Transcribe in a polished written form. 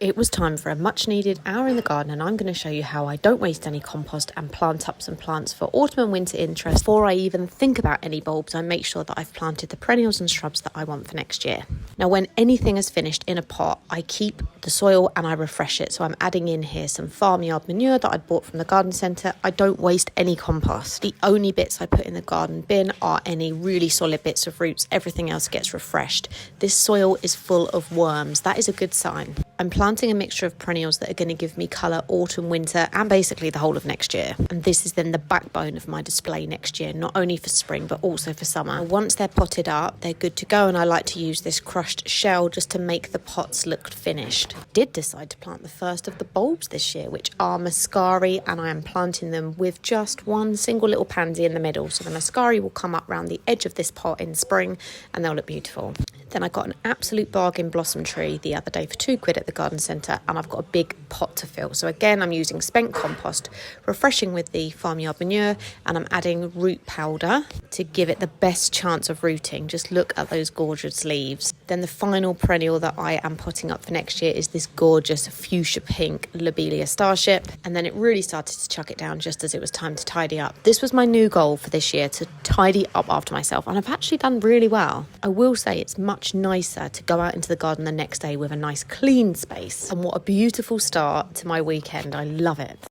It was time for a much needed hour in the garden, and I'm going to show you how I don't waste any compost and plant up some plants for autumn and winter interest. Before I even think about any bulbs, I make sure that I've planted the perennials and shrubs that I want for next year. Now, when anything is finished in a pot, I keep the soil and I refresh it. So I'm adding in here some farmyard manure that I bought from the garden centre. I don't waste any compost. The only bits I put in the garden bin are any really solid bits of roots. Everything else gets refreshed. This soil is full of worms. That is a good sign. I'm planting a mixture of perennials that are going to give me colour autumn, winter and basically the whole of next year. And this is then the backbone of my display next year, not only for spring but also for summer. Once they're potted up, they're good to go, and I like to use this crushed shell just to make the pots look finished. I did decide to plant the first of the bulbs this year, which are Muscari, and I am planting them with just one single little pansy in the middle. So the Muscari will come up around the edge of this pot in spring and they'll look beautiful. Then I got an absolute bargain blossom tree the other day for £2 at the garden centre, and I've got a big pot to fill. So again, I'm using spent compost, refreshing with the farmyard manure, and I'm adding root powder to give it the best chance of rooting. Just look at those gorgeous leaves. Then the final perennial that I am putting up for next year is this gorgeous fuchsia pink Lobelia Starship. And then it really started to chuck it down just as it was time to tidy up. This was my new goal for this year, to tidy up after myself, and I've actually done really well. I will say it's much nicer to go out into the garden the next day with a nice clean space. And what a beautiful start to my weekend. I love it.